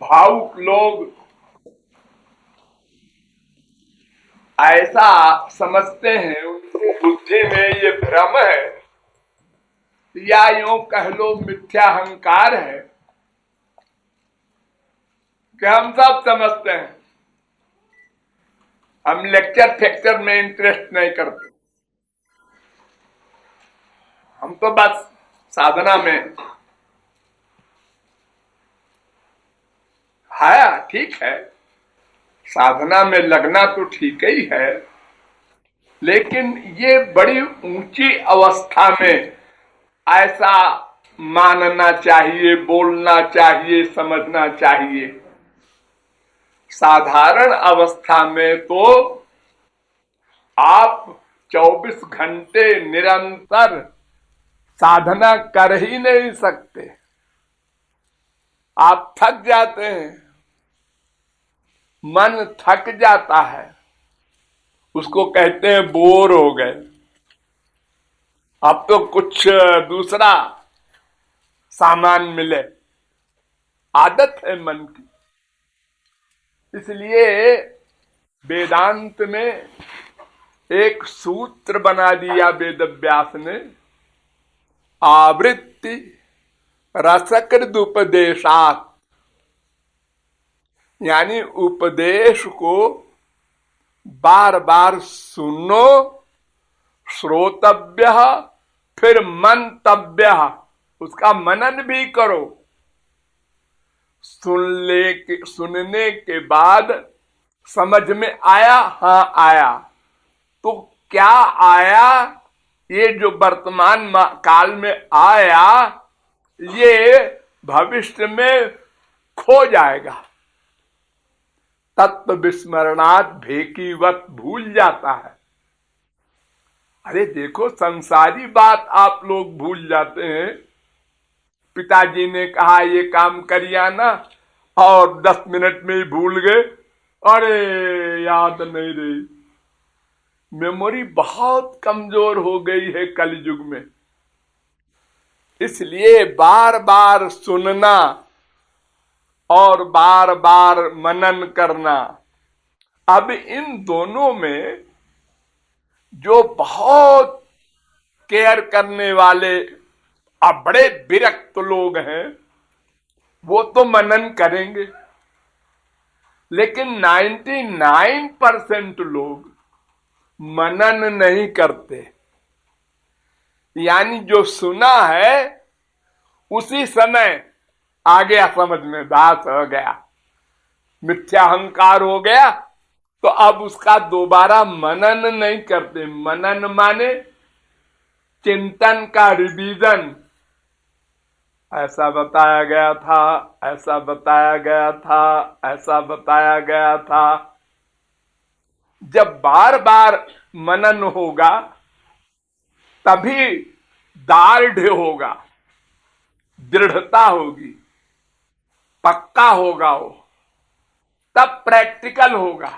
भावुक लोग ऐसा समझते हैं, उनकी बुद्धि में ये भ्रम है या यूं कह लो मिथ्या अहंकार है कि हम सब समझते हैं। हम लेक्चर फेक्चर में इंटरेस्ट नहीं करते, हम तो बस साधना में है। ठीक है, साधना में लगना तो ठीक ही है, लेकिन ये बड़ी ऊंची अवस्था में ऐसा मानना चाहिए, बोलना चाहिए, समझना चाहिए। साधारण अवस्था में तो आप 24 घंटे निरंतर साधना कर ही नहीं सकते, आप थक जाते हैं, मन थक जाता है, उसको कहते हैं बोर हो गए, अब तो कुछ दूसरा सामान मिले, आदत है मन की। इसलिए वेदांत में एक सूत्र बना दिया वेदव्यास ने, आवृत्ति रसकृत उपदेशात, यानी उपदेश को बार बार सुनो, श्रोतव्य, फिर मंतव्य, उसका मनन भी करो। सुनने के बाद समझ में आया, हाँ आया, तो क्या आया, ये जो वर्तमान काल में आया ये भविष्य में खो जाएगा। तत्व विस्मरणात् भेकीवत भूल जाता है। अरे देखो, संसारी बात आप लोग भूल जाते हैं। पिताजी ने कहा ये काम करिया ना, और 10 मिनट में ही भूल गए, अरे याद नहीं रही। मेमोरी बहुत कमजोर हो गई है कलयुग में। इसलिए बार बार सुनना और बार बार मनन करना। अब इन दोनों में जो बहुत केयर करने वाले अब बड़े विरक्त लोग हैं वो तो मनन करेंगे, लेकिन 99% लोग मनन नहीं करते। यानी जो सुना है उसी समय आ गया समझ में, बात हो गया, मिथ्या अहंकार हो गया, तो अब उसका दोबारा मनन नहीं करते। मनन माने चिंतन का रिवीजन, ऐसा बताया गया था, ऐसा बताया गया था, ऐसा बताया गया था। जब बार बार मनन होगा तभी दार्ढ़ होगा, दृढ़ता होगी, पक्का होगा वो, तब प्रैक्टिकल होगा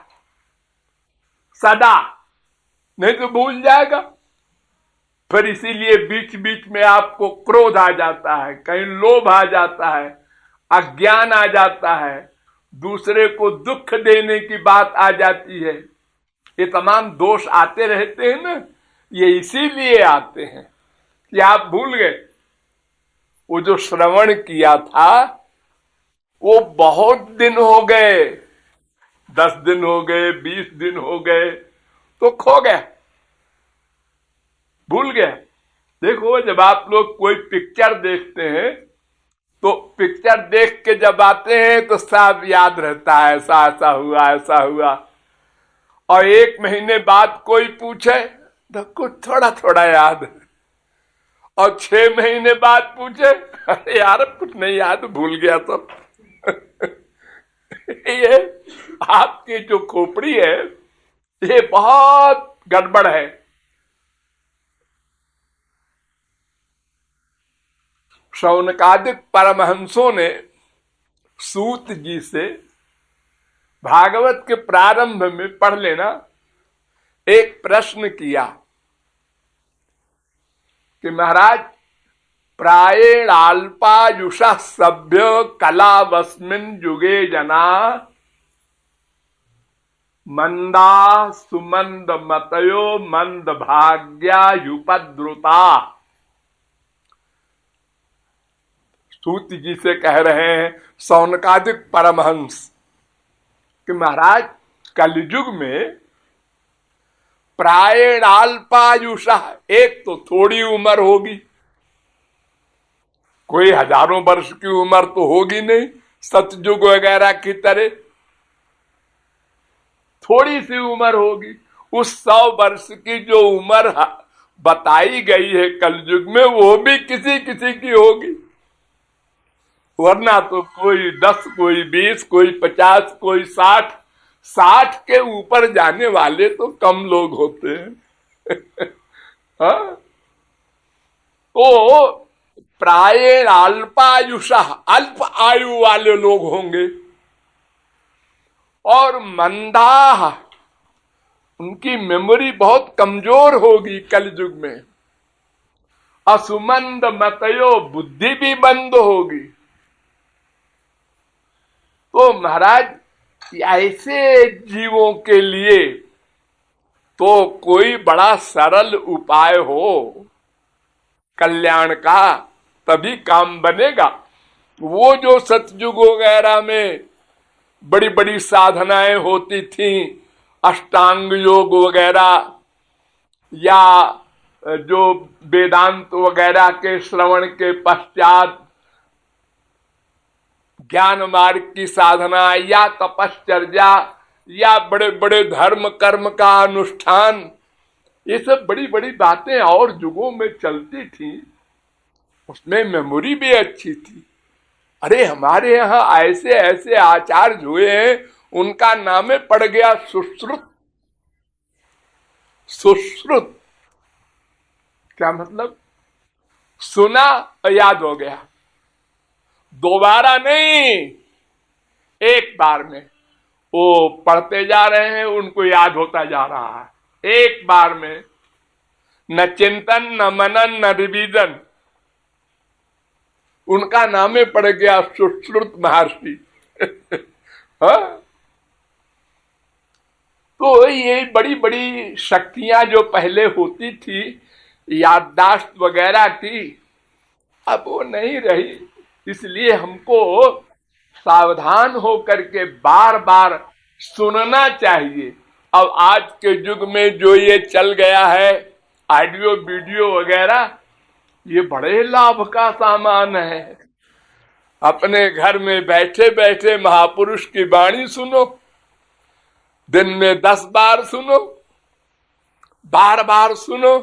सदा, नहीं तो भूल जाएगा। फिर इसीलिए बीच बीच में आपको क्रोध आ जाता है, कहीं लोभ आ जाता है, अज्ञान आ जाता है, दूसरे को दुख देने की बात आ जाती है। ये तमाम दोष आते रहते हैं ना, ये इसीलिए आते हैं कि आप भूल गए। वो जो श्रवण किया था वो बहुत दिन हो गए, 10 दिन हो गए, 20 दिन हो गए, तो खो गया, भूल गया। देखो, जब आप लोग कोई पिक्चर देखते हैं तो पिक्चर देख के जब आते हैं तो सब याद रहता है, ऐसा ऐसा हुआ, ऐसा हुआ। और 1 महीने बाद कोई पूछे तो कुछ थोड़ा थोड़ा याद है, और 6 महीने बाद पूछे, अरे यार कुछ नहीं याद, भूल गया तो। ये आपकी जो खोपड़ी है ये बहुत गड़बड़ है। शौनकादिक परमहंसों ने सूत जी से भागवत के प्रारंभ में पढ़ लेना, एक प्रश्न किया कि महाराज प्रायेणाल्पायुषः सभ्य कलावस्मिन् युगे जना मंदा सुमंद मतयो मंद भाग्या युपद्रुता। सूत जी से कह रहे हैं सौनकादिक परमहंस कि महाराज कलयुग में प्रायेणाल्पायुषः, एक तो थोड़ी उम्र होगी, कोई हजारों वर्ष की उम्र तो होगी नहीं सतयुग वगैरह की तरह, थोड़ी सी उम्र होगी। उस 100 वर्ष की जो उम्र बताई गई है कलयुग में, वो भी किसी किसी की होगी, वरना तो कोई 10, कोई 20, कोई 50, कोई 60, 60 के ऊपर जाने वाले तो कम लोग होते हैं। हाँ? तो प्रायेण अल्पायुषः, अल्प आयु वाले लोग होंगे, और मंदाह, उनकी मेमोरी बहुत कमजोर होगी कलयुग में। असुमंद मतयो, बुद्धि भी मंद होगी। तो महाराज ऐसे जीवों के लिए तो कोई बड़ा सरल उपाय हो कल्याण का, तभी काम बनेगा। वो जो सतयुग वगैरह में बड़ी बड़ी साधनाएं होती थीं, अष्टांग योग वगैरह, या जो वेदांत वगैरह के श्रवण के पश्चात ज्ञान मार्ग की साधना, या तपश्चर्या, या बड़े बड़े धर्म कर्म का अनुष्ठान, ये सब बड़ी बड़ी बातें और युगों में चलती थी, उसमें मेमोरी भी अच्छी थी। अरे हमारे यहाँ ऐसे ऐसे आचार्य हुए हैं, उनका नाम पड़ गया सुश्रुत। सुश्रुत क्या मतलब? सुना और याद हो गया, दोबारा नहीं, एक बार में। वो पढ़ते जा रहे हैं, उनको याद होता जा रहा है एक बार में, न चिंतन न मनन न रिवीजन। उनका नामे पड़ गया सुश्रुत महर्षि। हाँ? तो ये बड़ी बड़ी शक्तियां जो पहले होती थी, याददाश्त वगैरह की, अब वो नहीं रही। इसलिए हमको सावधान होकर के बार बार सुनना चाहिए। अब आज के युग में जो ये चल गया है ऑडियो वीडियो वगैरह, ये बड़े लाभ का सामान है। अपने घर में बैठे बैठे महापुरुष की वाणी सुनो, दिन में 10 बार सुनो, बार बार सुनो,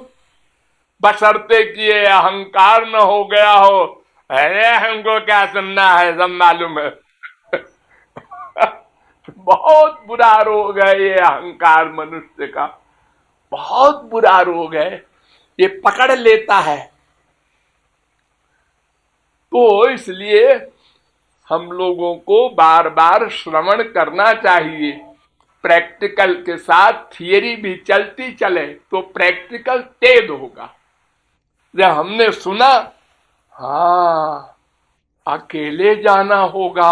बशर्ते कि ये अहंकार न हो गया हो, अरे हमको क्या सुनना है, सब मालूम है। बहुत बुरा रोग है ये अहंकार, मनुष्य का बहुत बुरा रोग है, ये पकड़ लेता है। तो इसलिए हम लोगों को बार बार श्रवण करना चाहिए, प्रैक्टिकल के साथ। थियरी भी चलती चले तो प्रैक्टिकल तेज होगा। जब हमने सुना, हाँ अकेले जाना होगा,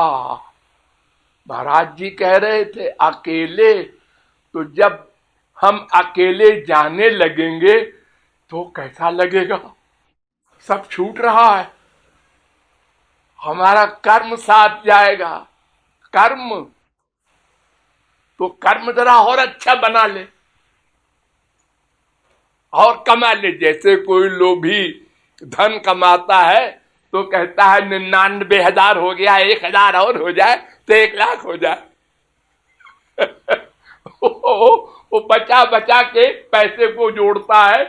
महाराज जी कह रहे थे अकेले, तो जब हम अकेले जाने लगेंगे तो कैसा लगेगा? सब छूट रहा है, हमारा कर्म साथ जाएगा। कर्म तो कर्म जरा और अच्छा बना ले और कमा ले। जैसे कोई लोभी धन कमाता है तो कहता है 99,000 हो गया, 1,000 और हो जाए तो 1,00,000 हो जाए। वो बचा बचा के पैसे को जोड़ता है।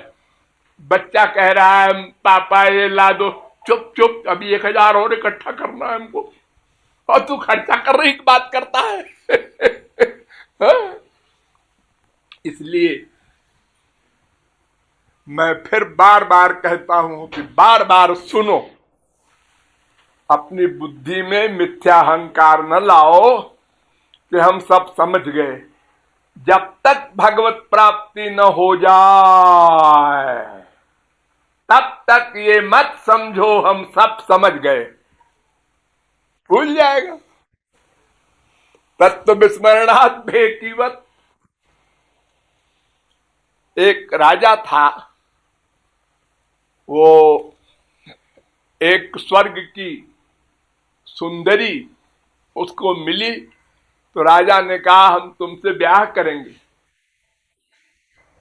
बच्चा कह रहा है पापा ये ला दो, चुप चुप अभी 1,000 और इकट्ठा करना है हमको, और तू खर्चा करने की बात करता है। इसलिए मैं फिर बार बार कहता हूं कि बार बार सुनो, अपनी बुद्धि में मिथ्या अहंकार न लाओ कि हम सब समझ गए। जब तक भगवत प्राप्ति न हो जाए तब तक ये मत समझो हम सब समझ गए, भूल जाएगा। तत्व विस्मरणात् भेकीवत। एक राजा था, वो एक स्वर्ग की सुंदरी उसको मिली, तो राजा ने कहा हम तुमसे ब्याह करेंगे।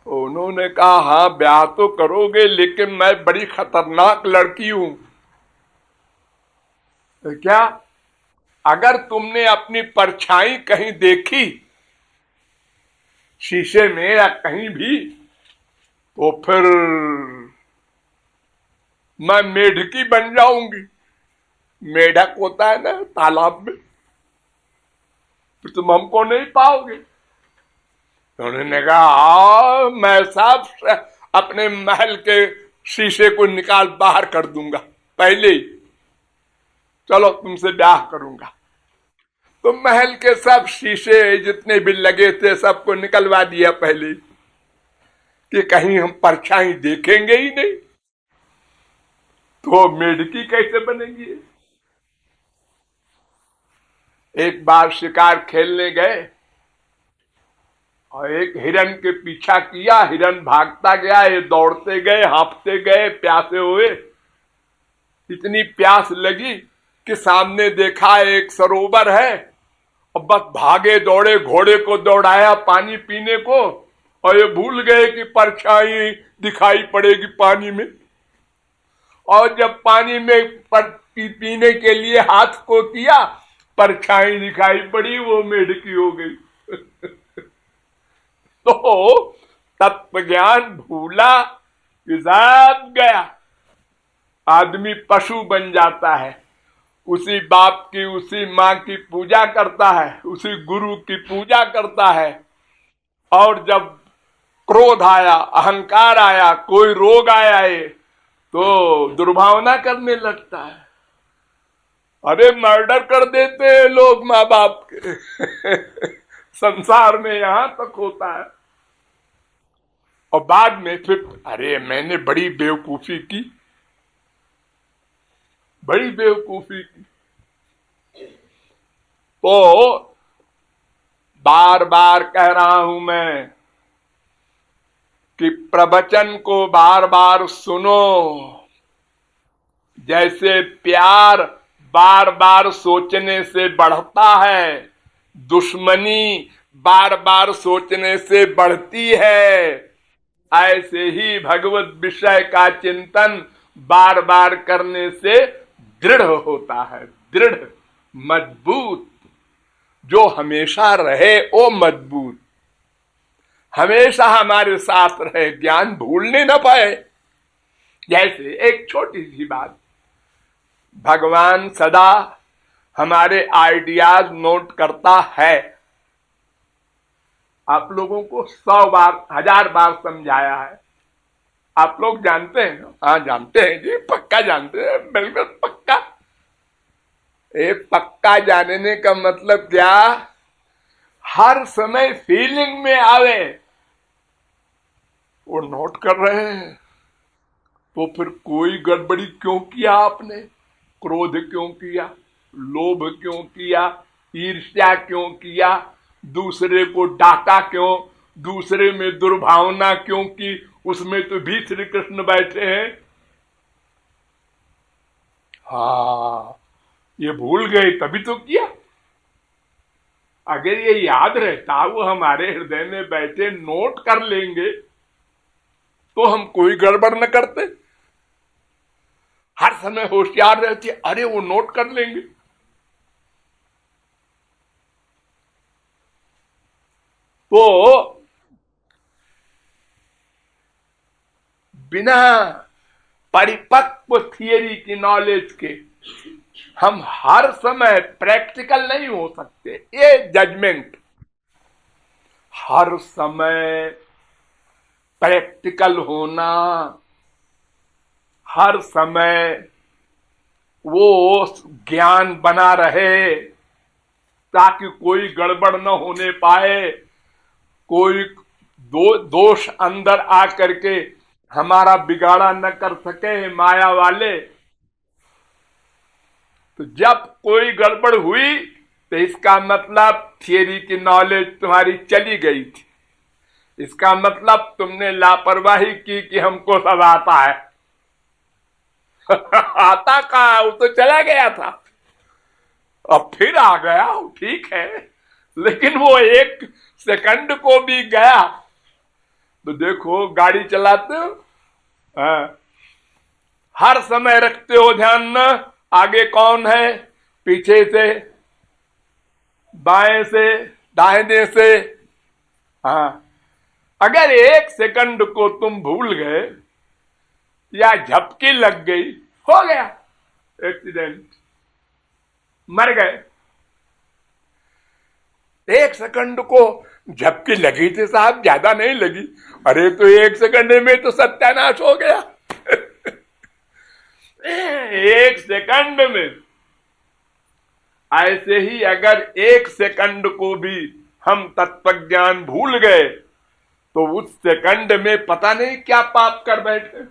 उन्होंने कहा हाँ ब्याह तो करोगे, लेकिन मैं बड़ी खतरनाक लड़की हूं। तो क्या, अगर तुमने अपनी परछाई कहीं देखी शीशे में या कहीं भी, तो फिर मैं मेढकी बन जाऊंगी। मेढक होता है ना तालाब में, फिर तुम हमको नहीं पाओगे। तो उन्होंने कहा मैं सब अपने महल के शीशे को निकाल बाहर कर दूंगा पहले ही, चलो तुमसे ब्याह करूंगा। तो महल के सब शीशे जितने भी लगे थे सबको निकलवा दिया पहले ही, कि कहीं हम परछाई देखेंगे ही नहीं, तो मेढकी कैसे बनेगी। एक बार शिकार खेलने गए और एक हिरन के पीछा किया, हिरन भागता गया, ये दौड़ते गए, हाँफते गए, प्यासे हुए। इतनी प्यास लगी कि सामने देखा एक सरोवर है, और बस भागे दौड़े, घोड़े को दौड़ाया पानी पीने को, और ये भूल गए कि परछाई दिखाई पड़ेगी पानी में। और जब पानी में पीने के लिए हाथ को किया, परछाई दिखाई पड़ी, वो मेढकी हो गई। तो तत्व ज्ञान भूला कि सब गया, आदमी पशु बन जाता है, उसी बाप की उसी माँ की पूजा करता है, उसी गुरु की पूजा करता है, और जब क्रोध आया, अहंकार आया, कोई रोग आया है, तो दुर्भावना करने लगता है। अरे मर्डर कर देते हैं लोग माँ बाप के। संसार में यहां तक होता है। और बाद में फिर अरे मैंने बड़ी बेवकूफी की, बड़ी बेवकूफी की। तो बार बार कह रहा हूं मैं कि प्रवचन को बार बार सुनो। जैसे प्यार बार बार सोचने से बढ़ता है, दुश्मनी बार बार सोचने से बढ़ती है, ऐसे ही भगवत विषय का चिंतन बार बार करने से दृढ़ होता है। दृढ़, मजबूत, जो हमेशा रहे वो मजबूत, हमेशा हमारे साथ रहे, ज्ञान भूलने न पाए। जैसे एक छोटी सी बात, भगवान सदा हमारे आइडियाज नोट करता है। आप लोगों को 100 बार 1000 बार समझाया है, आप लोग जानते हैं। हाँ जानते हैं जी, पक्का जानते हैं, बिल्कुल पक्का। ये पक्का जानने का मतलब क्या, हर समय फीलिंग में आवे वो नोट कर रहे हैं। तो फिर कोई गड़बड़ी क्यों किया आपने, क्रोध क्यों किया, लोभ क्यों किया, ईर्ष्या क्यों किया, दूसरे को डांटा क्यों, दूसरे में दुर्भावना क्यों की, उसमें तो भी श्री कृष्ण बैठे हैं। हाँ ये भूल गए तभी तो किया। अगर ये याद रहता, वो हमारे हृदय में बैठे नोट कर लेंगे, तो हम कोई गड़बड़ न करते। हर समय होशियार रहती, अरे वो नोट कर लेंगे। तो बिना परिपक्व थियरी की नॉलेज के हम हर समय प्रैक्टिकल नहीं हो सकते। ये जजमेंट, हर समय प्रैक्टिकल होना, हर समय वो ज्ञान बना रहे ताकि कोई गड़बड़ न होने पाए, कोई दोष अंदर आ करके हमारा बिगाड़ा न कर सके माया वाले। तो जब कोई गड़बड़ हुई तो इसका मतलब थियरी की नॉलेज तुम्हारी चली गई थी, इसका मतलब तुमने लापरवाही की कि हमको सब आता है। आता कहा, वो तो चला गया था, अब फिर आ गया, ठीक है, लेकिन वो एक सेकंड को भी गया। तो देखो गाड़ी चलाते हो, हर समय रखते हो ध्यान न आगे कौन है, पीछे से, बाएं से, दाहिने से। हाँ, अगर एक सेकंड को तुम भूल गए या झपकी लग गई, हो गया एक्सीडेंट, मर गए। एक सेकंड को झपकी लगी थी साहब, ज्यादा नहीं लगी, अरे तो एक सेकंड में तो सत्यानाश हो गया। एक सेकंड में। ऐसे ही अगर एक सेकंड को भी हम तत्वज्ञान भूल गए तो उस सेकंड में पता नहीं क्या पाप कर बैठे,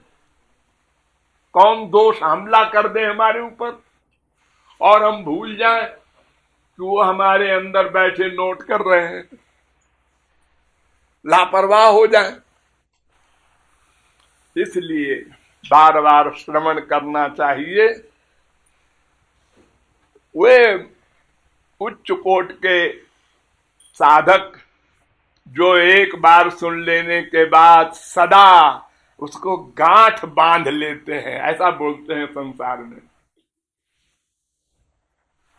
कौन दोष हमला कर दे हमारे ऊपर और हम भूल जाएं कि वो हमारे अंदर बैठे नोट कर रहे हैं, लापरवाह हो जाए। इसलिए बार बार श्रवण करना चाहिए। वे उच्च कोट के साधक जो एक बार सुन लेने के बाद सदा उसको गांठ बांध लेते हैं, ऐसा बोलते हैं संसार में,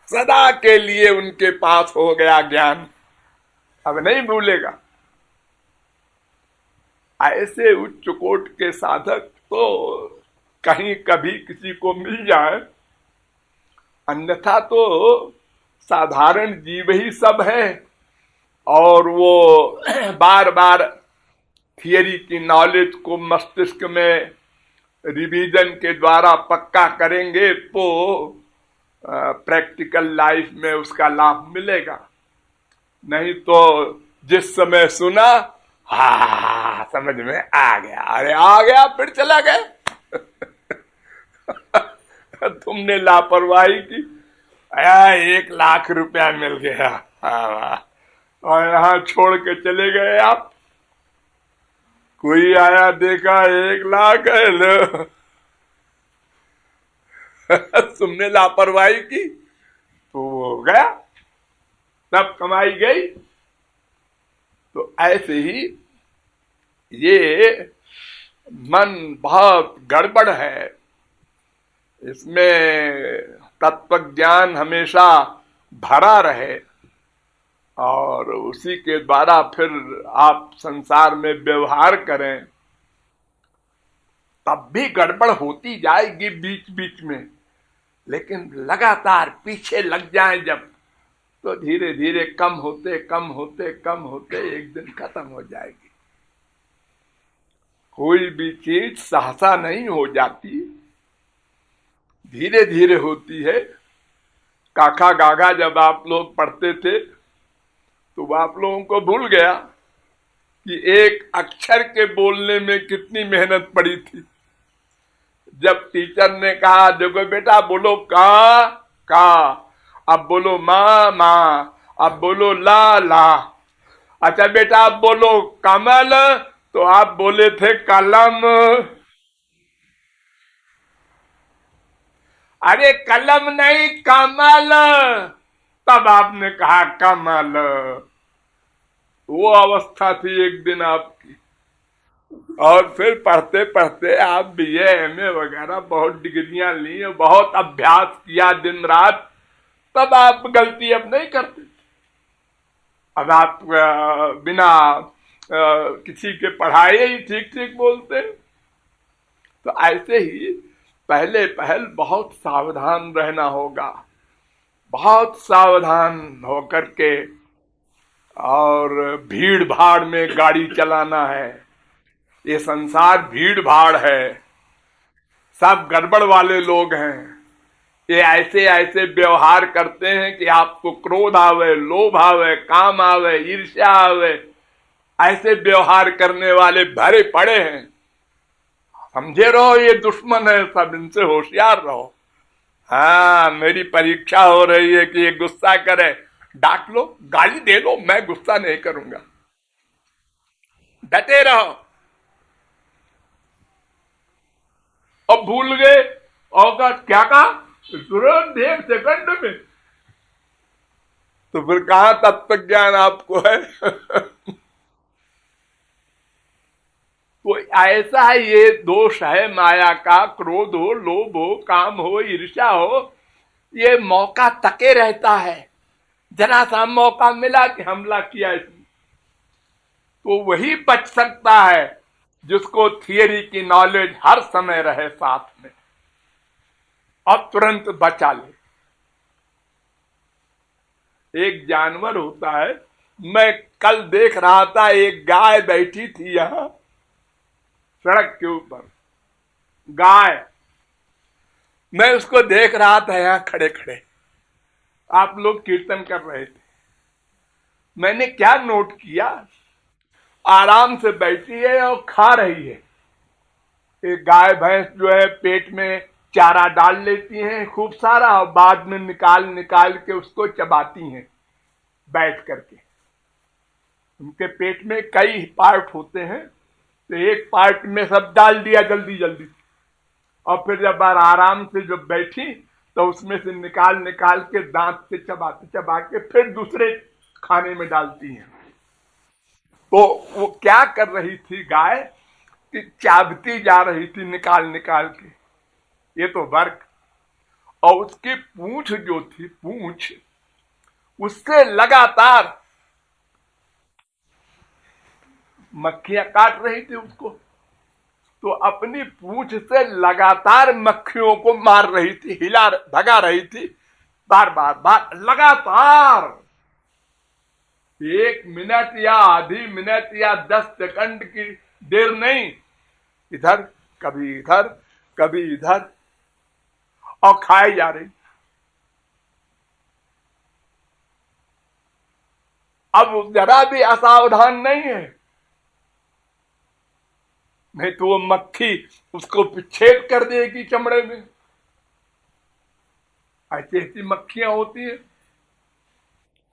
सदा के लिए उनके पास हो गया ज्ञान, अब नहीं भूलेगा। ऐसे उच्च कोट के साधक तो कहीं कभी किसी को मिल जाए, अन्यथा तो साधारण जीव ही सब है। और वो बार बार थियरी की नॉलेज को मस्तिष्क में रिवीजन के द्वारा पक्का करेंगे तो प्रैक्टिकल लाइफ में उसका लाभ मिलेगा। नहीं तो जिस समय सुना, हाँ समझ में आ गया, अरे आ गया फिर चला गया। तुमने लापरवाही की, 1,00,000 रुपया मिल गया, और यहां छोड़ के चले गए आप। कोई आया देखा 1,00,000 है लो। तुमने लापरवाही की तो हो गया, सब कमाई गई। तो ऐसे ही ये मन बहुत गड़बड़ है, इसमें तत्व ज्ञान हमेशा भरा रहे और उसी के द्वारा फिर आप संसार में व्यवहार करें, तब भी गड़बड़ होती जाएगी बीच बीच में, लेकिन लगातार पीछे लग जाए जब, तो धीरे धीरे कम होते कम होते कम होते एक दिन खत्म हो जाएगी। कोई भी चीज सहसा नहीं हो जाती, धीरे धीरे होती है। काका गागा जब आप लोग पढ़ते थे तो आप लोगों को भूल गया कि एक अक्षर के बोलने में कितनी मेहनत पड़ी थी। जब टीचर ने कहा देखो बेटा बोलो का, अब बोलो माँ, अब बोलो ला। अच्छा बेटा अब बोलो कमल, तो आप बोले थे कलम। अरे कलम नहीं कमल, तब आपने कहा कमल। वो अवस्था थी एक दिन आपकी। और फिर पढ़ते पढ़ते आप BA MA वगैरह बहुत डिग्रियां ली, बहुत अभ्यास किया दिन रात, तब आप गलती अब नहीं करते। अब आप बिना किसी के पढ़ाए ही ठीक ठीक बोलते। तो ऐसे ही पहले पहल बहुत सावधान रहना होगा, बहुत सावधान होकर के, और भीड़ भाड़ में गाड़ी चलाना है। ये संसार भीड़ भाड़ है, सब गड़बड़ वाले लोग हैं। ये ऐसे ऐसे व्यवहार करते हैं कि आपको क्रोध आवे, लोभ आवे, काम आवे, ईर्ष्या आवे, ऐसे व्यवहार करने वाले भरे पड़े हैं। समझे रहो ये दुश्मन है सब, इनसे होशियार रहो। हाँ, मेरी परीक्षा हो रही है कि ये गुस्सा करे, डांट लो, गाली दे लो, मैं गुस्सा नहीं करूंगा, डटे रहो। अब भूल गए और क्या कहा तुरंत 1 सेकंड में, तो फिर कहां तत्व ज्ञान आपको है? तो ऐसा है, ये दोष है माया का। क्रोध हो, लोभ हो, काम हो, ईर्ष्या हो, ये मौका तके रहता है। जरा सा मौका मिला कि हमला किया इसने, तो वही बच सकता है जिसको थियरी की नॉलेज हर समय रहे साथ में और तुरंत बचा ले। एक जानवर होता है, मैं कल देख रहा था, एक गाय बैठी थी यहां सड़क के ऊपर, गाय, मैं उसको देख रहा था यहां खड़े खड़े, आप लोग कीर्तन कर रहे थे। मैंने क्या नोट किया, आराम से बैठी है और खा रही है। एक गाय भैंस जो है पेट में चारा डाल लेती हैं खूब सारा, और बाद में निकाल निकाल के उसको चबाती हैं बैठ करके। उनके पेट में कई पार्ट होते हैं, तो एक पार्ट में सब डाल दिया जल्दी जल्दी, और फिर जब आराम से जब बैठी तो उसमें से निकाल निकाल के दांत से चबाते चबा के फिर दूसरे खाने में डालती हैं। तो वो क्या कर रही थी गाय कि चाबती जा रही थी निकाल निकाल के, ये तो वर्क। और उसकी पूंछ जो थी, पूंछ उससे लगातार मक्खियां काट रही थी उसको, तो अपनी पूंछ से लगातार मक्खियों को मार रही थी, हिला भगा रही थी, बार बार बार लगातार। 1 मिनट या आधी मिनट या 10 सेकंड की देर नहीं, इधर कभी इधर कभी इधर, और खाई जा रही। अब जरा भी असावधान नहीं है, नहीं तो वो मक्खी उसको छेद कर देगी चमड़े में। ऐसी ऐसी मक्खियां होती है,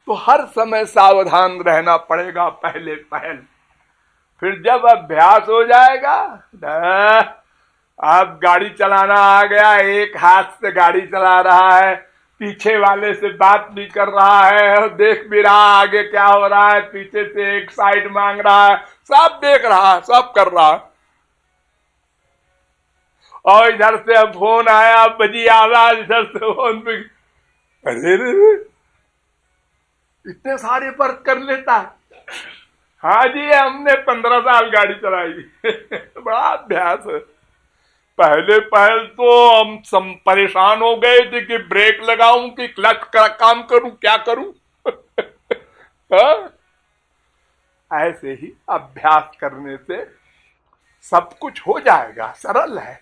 तो हर समय सावधान रहना पड़ेगा पहले पहल। फिर जब अभ्यास हो जाएगा, अब गाड़ी चलाना आ गया, एक हाथ से गाड़ी चला रहा है, पीछे वाले से बात भी कर रहा है, देख भी रहा आगे क्या हो रहा है, पीछे से एक साइड मांग रहा है, सब देख रहा है, सब कर रहा है। और इधर से अब फोन आया, बजी आवाज, इधर से फोन पे, अरे रे इतने सारे वर्क कर लेता है। हाँ जी, हमने 15 साल गाड़ी चलाई। बड़ा अभ्यास है। पहले पहल तो हम परेशान हो गए थे कि ब्रेक लगाऊं कि क्लच का काम करूं, क्या करूं। हाँ? ऐसे ही अभ्यास करने से सब कुछ हो जाएगा, सरल है,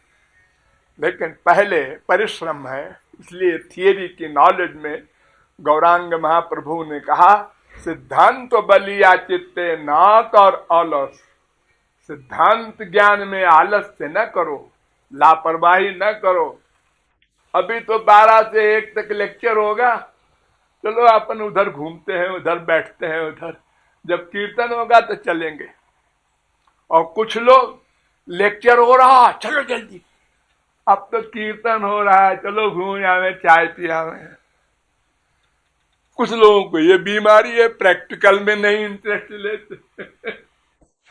लेकिन पहले परिश्रम है। इसलिए थियरी की नॉलेज में गौरांग महाप्रभु ने कहा, सिद्धांत बलिया चित्ते नाक और आलस। सिद्धांत ज्ञान में आलस से न करो, लापरवाही न करो। अभी तो 12 से 1 तक लेक्चर होगा, चलो अपन उधर घूमते हैं, उधर बैठते हैं, उधर जब कीर्तन होगा तो चलेंगे। और कुछ लोग लेक्चर हो रहा, चलो जल्दी, अब तो कीर्तन हो रहा है, चलो घूम आवे, चाय पियावे। कुछ लोगों को ये बीमारी है, प्रैक्टिकल में नहीं इंटरेस्ट लेते।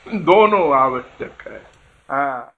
दोनों आवश्यक है। हाँ।